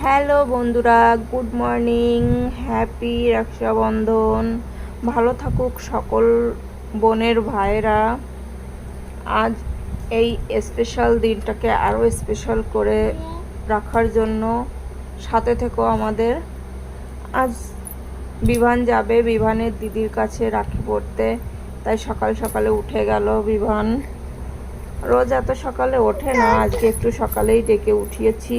Hello বন্ধুরা, good morning. Happy Rakshabandhan. ভালো থাকুক সকল বোনের ভাইরা। আজ এই স্পেশাল দিনটাকে আরও স্পেশাল করে রাখার জন্য সাথে থেকেও আমাদের। আজ বিভান যাবে বিভানের দিদির কাছে রাখি পড়তে, তাই সকাল সকালে উঠে গেল বিভান। রোজ এত সকালে ওঠে না, আজকে একটু সকালেই ডেকে উঠিয়েছি,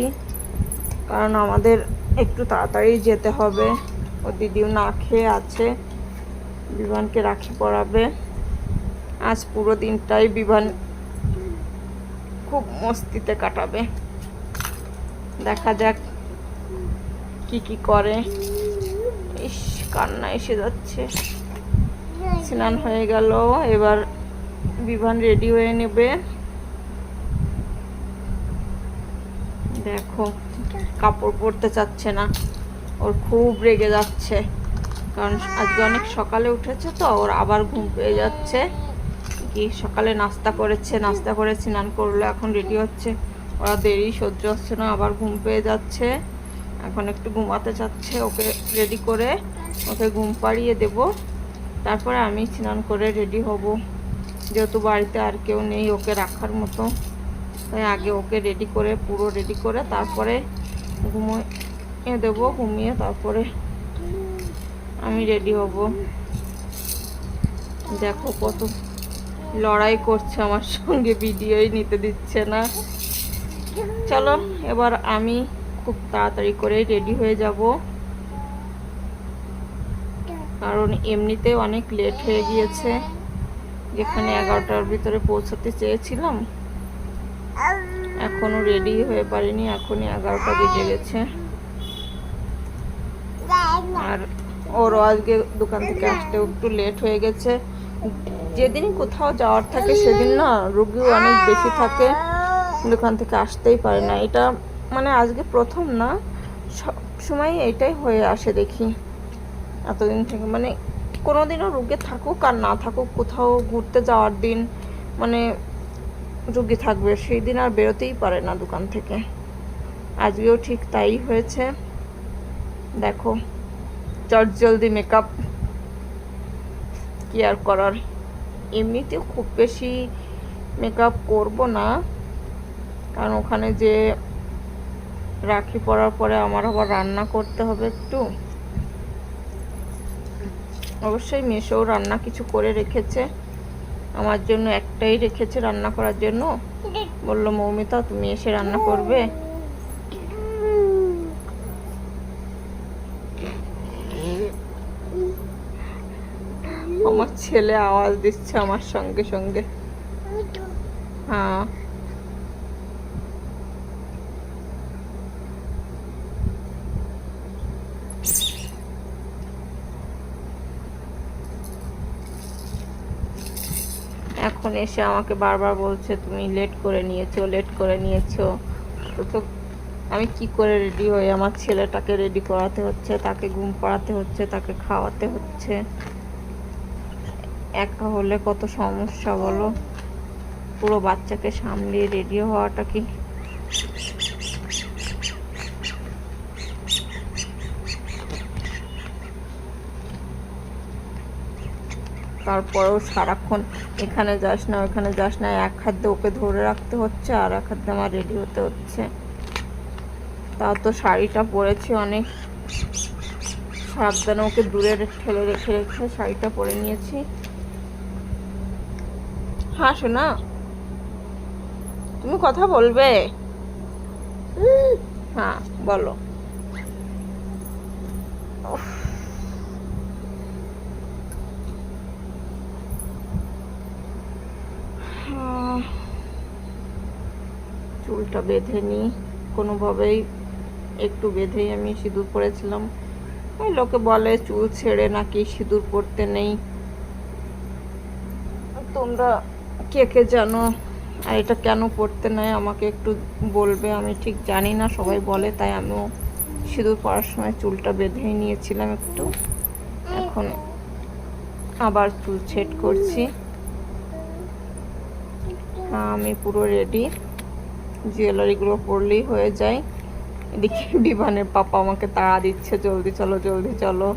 কারণ আমাদের একটু তাড়াতাড়ি যেতে হবে। ও দিদিও না খেয়ে আছে, বিভানকে রাখি পরাবে। আজ পুরো দিনটাই বিভান খুব মস্তিতে কাটাবে। দেখা যাক কি কি করে। ইস, কান্না এসে যাচ্ছে। স্নান হয়ে গেল, এবার বিভান রেডি হয়ে নেবে। দেখো, কাপড় পরতে চাচ্ছে না, ওর খুব রেগে যাচ্ছে, কারণ আজকে অনেক সকালে উঠেছে তো, ওর আবার ঘুম পেয়ে যাচ্ছে। কি সকালে নাস্তা করেছে, নাস্তা করে স্নান করলো, এখন রেডি হচ্ছে। ওরা দেরি সহ্য হচ্ছে না, আবার ঘুম পেয়ে যাচ্ছে। এখন একটু ঘুমাতে চাচ্ছে, ওকে রেডি করে ওকে ঘুম পাড়িয়ে দেব, তারপরে আমি স্নান করে রেডি হব। যেহেতু বাড়িতে আর কেউ নেই ওকে রাখার মতো, তাই আগে ওকে রেডি করে, পুরো রেডি করে তারপরে ঘুমিয়ে দেবো। ঘুমিয়ে তারপরে আমি রেডি হব। দেখো কত লড়াই করছে আমার সঙ্গে, ভিডিওই নিতে দিচ্ছে না। চলো এবার আমি খুব তাড়াতাড়ি করে রেডি হয়ে যাব, কারণ এমনিতে অনেক লেট হয়ে গিয়েছে। যেখানে 11টার ভিতরে পৌঁছাতে চেয়েছিলাম, এখনো রেডি হয়ে পারিনি, এখনই 11টা বেজে গেছে। আর ওরও আজকে দোকান থেকে আসতে একটু লেট হয়ে গেছে। যেদিন কোথাও যাওয়ার থাকে সেদিন না রুগীও অনেক বেশি থাকে, দোকান থেকে আসতেই পারে না। এটা মানে আজকে প্রথম না, সব সময় এটাই হয়ে আসে দেখি এতদিন থেকে। মানে কোনোদিনও রুগী থাকুক আর না থাকুক, কোথাও ঘুরতে যাওয়ার দিন মানে রুগী থাকবে, সেই দিন আর বেরোতেই পারে না দোকান থেকে। আজকেও ঠিক তাই হয়েছে। দেখো চট জলদি মেকআপ, কি আর করার। এমনিতেও খুব বেশি মেকআপ করব না, কারণ ওখানে যে রাখি পরার পরে আমার আবার রান্না করতে হবে একটু। অবশ্যই মেশোও রান্না কিছু করে রেখেছে আমার জন্য, একটাই রেখেছে রান্না করার জন্য। বললো মৌমিতা তুমি এসে রান্না করবে। আমার ছেলে আওয়াজ দিচ্ছে আমার সঙ্গে সঙ্গে। হ্যাঁ, এখন এসে আমাকে বারবার বলছে তুমি লেট করে নিয়েছো, লেট করে নিয়েছো। তো আমি কি করে রেডি হই? আমার ছেলেটাকে রেডি করাতে হচ্ছে, তাকে ঘুম পাড়াতে হচ্ছে, তাকে খাওয়াতে হচ্ছে। একা হলে কত সমস্যা বলো, পুরো বাচ্চাকে সামলিয়ে রেডি হওয়াটা কি। তারপরেও সারাক্ষণ এখানে যাস না ওখানে যাস না, এক হাত দিয়ে ওকে ধরে রাখতে হচ্ছে আর এক হাত দিয়ে আমার রেডি হতে হচ্ছে। তাও তো শাড়িটা পরেছি অনেক সাবধানে, ওকে দূরে ঠেলে রেখে রেখে শাড়িটা পরে নিয়েছি। হ্যাঁ শোনা, তুমি কথা বলবে? হ্যাঁ বলো। চুলটা বেঁধে নিই কোনোভাবেই, একটু বেঁধেই আমি সিঁদুর পরেছিলাম। ওই লোকে বলে চুল ছেড়ে নাকি সিঁদুর পরতে নেই, তোমরা কে কে জানো? আর এটা কেন পরতে নেই আমাকে একটু বলবে, আমি ঠিক জানি না, সবাই বলে তাই আমিও সিঁদুর পরার সময় চুলটা বেঁধেই নিয়েছিলাম একটু। এখন আবার চুল সেট করছি। হ্যাঁ আমি পুরো রেডি, জুয়েলারিগুলো পরলেই হয়ে যায়। এদিকে বিমানের পাপা আমাকে তাড়া দিচ্ছে, জলদি চলো জলদি চলো,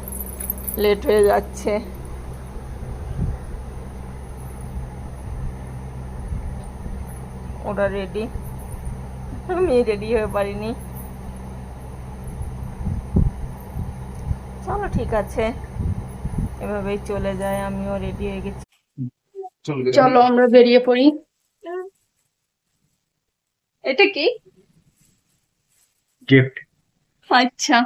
লেট হয়ে যাচ্ছে। ওরা রেডি, আমি রেডি হয়ে পারিনি। চলো ঠিক আছে, এভাবেই চলে যায়, আমিও রেডি হয়ে গেছি। চলো আমরা বেরিয়ে পড়ি। এটা কি गिफ्ट? আচ্ছা,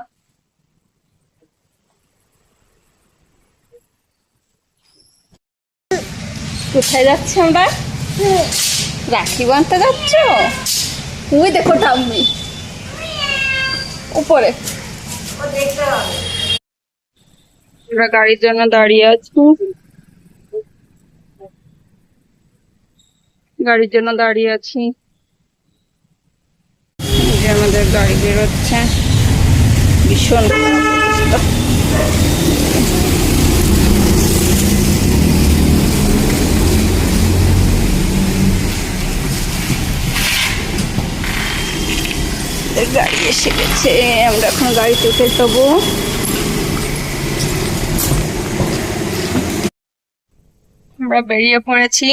কোথায় যাচ্ছি আমরা? রাখি বাঁধতে যাচ্ছ? ওই দেখো ঠাম্মি উপরে। আমরা গাড়ির জন্য দাঁড়িয়ে আছি, গাড়ির জন্য দাঁড়িয়ে আছি। এই যে আমাদের গাড়ি বেরোচ্ছে, ভীষণ খারাপ অবস্থা। গাড়ি এসে গেছে, আমরা এখন গাড়িতে উঠে যাবো। আমরা বেরিয়ে পড়েছি।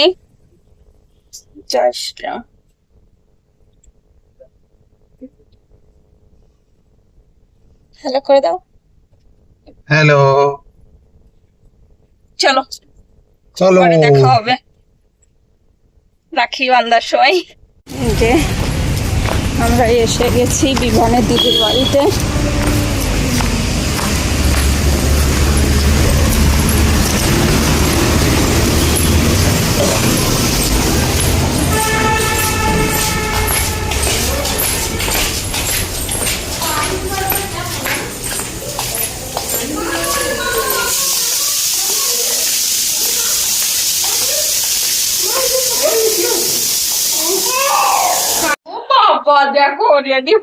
হ্যালো করে দাও। हेलो, চলো चलो। পরে দেখা হবে রাখি বান্ধার সময়। এই যে আমরা এসে গেছি বিভানের দিদির বাড়িতে। বাবা দেখো রেডি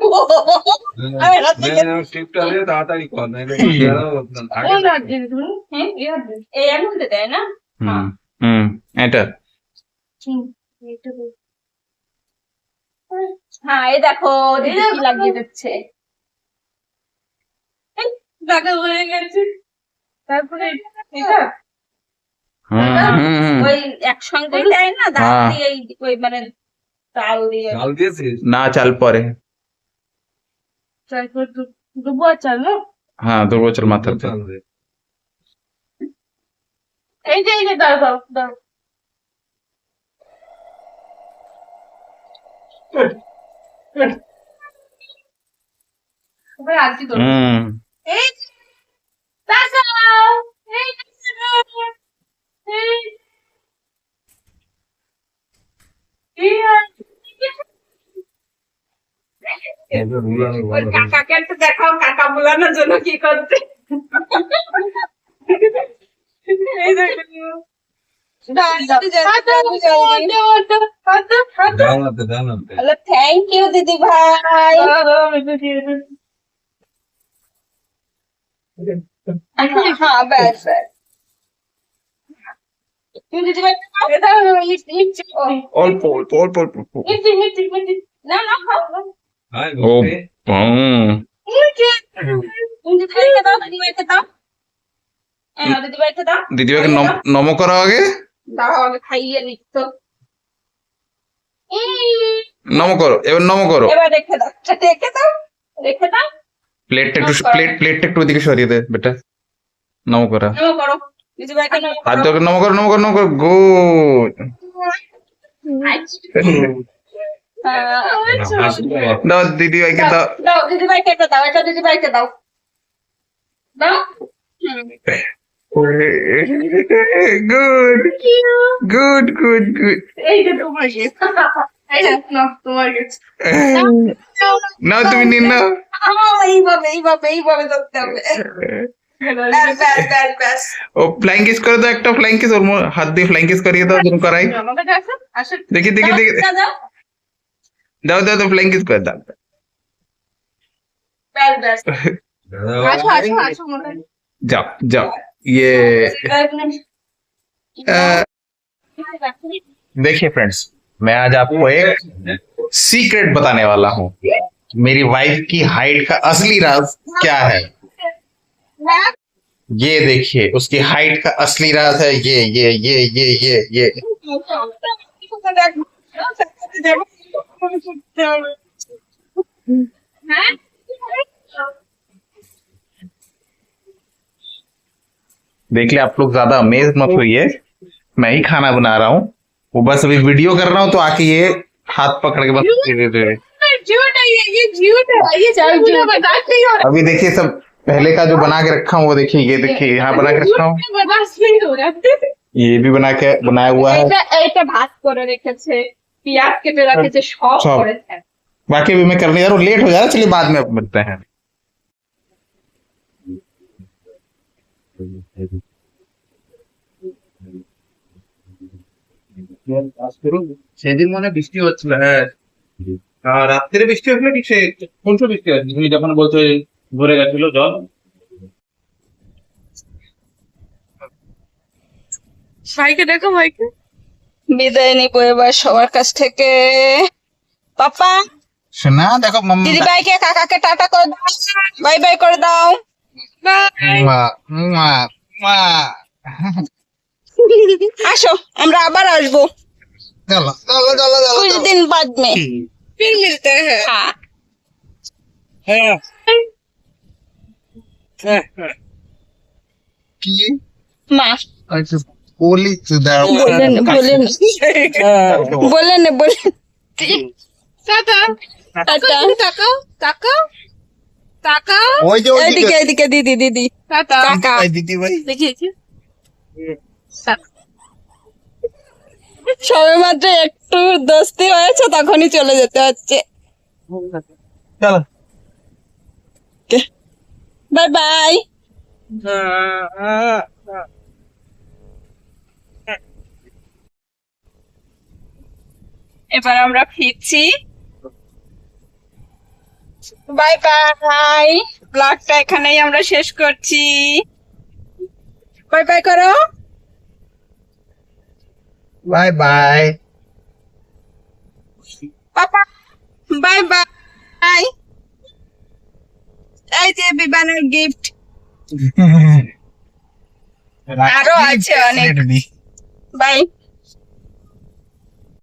টিপটা দিয়ে তাড়াতাড়ি কর, নাইলে এই এর মধ্যে দেয় না। এটা হ্যাঁ এই দেখো দিদি কি লাগিয়ে দিচ্ছে, লাগা হয়ে গেছে। তারপরে এটা ওই একসঙ্গে দেয় না, দাঁত দিয়ে ওই মানে চাল দিয়ে। চাল দিয়েছিস না? চাল পরে, দুবো চাল না। হ্যাঁ দুর্বল চাল মাথার চাল। এই যে দাও দাও দাও। এই তাকাও, এই কাকাকে একটু দেখাও, কাকা বোলানোর জন্য কি করছে। থ্যাংক ইউ দিদি ভাই। হ্যাঁ ব্যাস ব্যাস, তুমি দিদি ভাই অল্প অল্প অল্প অল্প। না না ও দিদিভাইকে দাও, দিদিভাইকে দাও, দিদিভাইকে দাও। দিদিভাইকে নম করো আগে, দাও আগে খাইয়ে নিচ্ছ। নম করো, এবার নম করো। এবার রেখে দাও, রেখে দাও, রেখে দাও। প্লেটটা একটু প্লেটটা একটু ওদিকে সরিয়ে দে বেটা। নম করো, নম করো দিদিভাইকে, নম হাত করো। ধরে নম করো, নম করো, নম করো। গুড। দাও দিদিভাইকে দাও, দাও দিদিভাইকে এটা দাও, এটা দিদিভাইকে দাও, দাও। Good good good good. এই যে তোমার গিফট, এই যে নাও তোমার গিফট। নাও তুমি নিন, নাও। এইভাবে এইভাবে এইভাবে ধরতে হবে। ব্যাস ব্যাস ব্যাস ব্যাস। ও ফ্লাইং কিস করে দাও, একটা ফ্লাইং কিস ওর হাত দিয়ে ফ্লাইং কিস করিয়ে দাও, যেন করাই। দেখি দেখি দেখি, দাও দাও দাও, ফ্লাইং কিস করে দাও। ব্যাস ব্যাস। আসো আসো আসো মনে। जाओ जाओ। ये देखिए फ्रेंड्स, मैं आज आपको एक सीक्रेट बताने वाला हूँ। मेरी वाइफ की हाइट का असली राज क्या है? ये देखिए, उसकी हाइट का असली राज है ये। देख ले, आप लोग ज्यादा अमेज मत होइए, मैं ही खाना बना रहा हूँ। वो बस अभी वीडियो कर रहा हूँ तो आके ये हाथ पकड़ के बस झूठ है ये झूठ है, ये झूठ बर्दाश्त नहीं हो रहा, अभी देखिए, सब पहले का जो बना के रखा हूँ वो देखिए, ये देखिए यहाँ बना के रखा हूँ, बर्दाश्त नहीं हो रहा। ये भी बनाया हुआ है। এটা ভাত করে রেখেছে, পেঁয়াজ কেটে রেখেছে, সব সব। করেছে। बाकी भी मैं करने जा रहा हूँ, लेट हो जा रहा है, चलिए बाद में मिलते हैं। সেদিন মনে হয় বৃষ্টি হচ্ছিল, হ্যাঁ রাত্রে বৃষ্টি হচ্ছিল কি, সে কোন সময় বৃষ্টি হচ্ছে তুমি যখন বলছো ভরে গেছিল জল? ভাইকে দেখো, ভাইকে বিদায় নিব এবার সবার কাছ থেকে। পাপা, सुना देखो मम्मी দিদি ভাইকে কাকাকে টাটা করে দাও, বাই বাই করে দাও। আসো, আমরা আবার আসবো चलो चलो चलो कुछ दिन बाद में, फिर मिलते हैं। हाँ, মা बोली বলেন বলেন বলেন বলেন টাটা টাটা টাকা টাকা টাকা, ওই যে এদিকে এদিকে দিদি দিদি টাটা টাকা दीदी भाई দেখিয়েছি। সবে মাত্র একটু দোস্তি হয়েছে তখনই চলে যেতে হচ্ছে। चलो বাই বাই। এবার আমরা ফিরছি, বাই বাই। ব্লগটা এখানেই আমরা শেষ করছি, বাই বাই করো। बाय बाय পাপা বাই বাই। এই যে বিবানের গিফট, আরো আছে অনেক। বাই।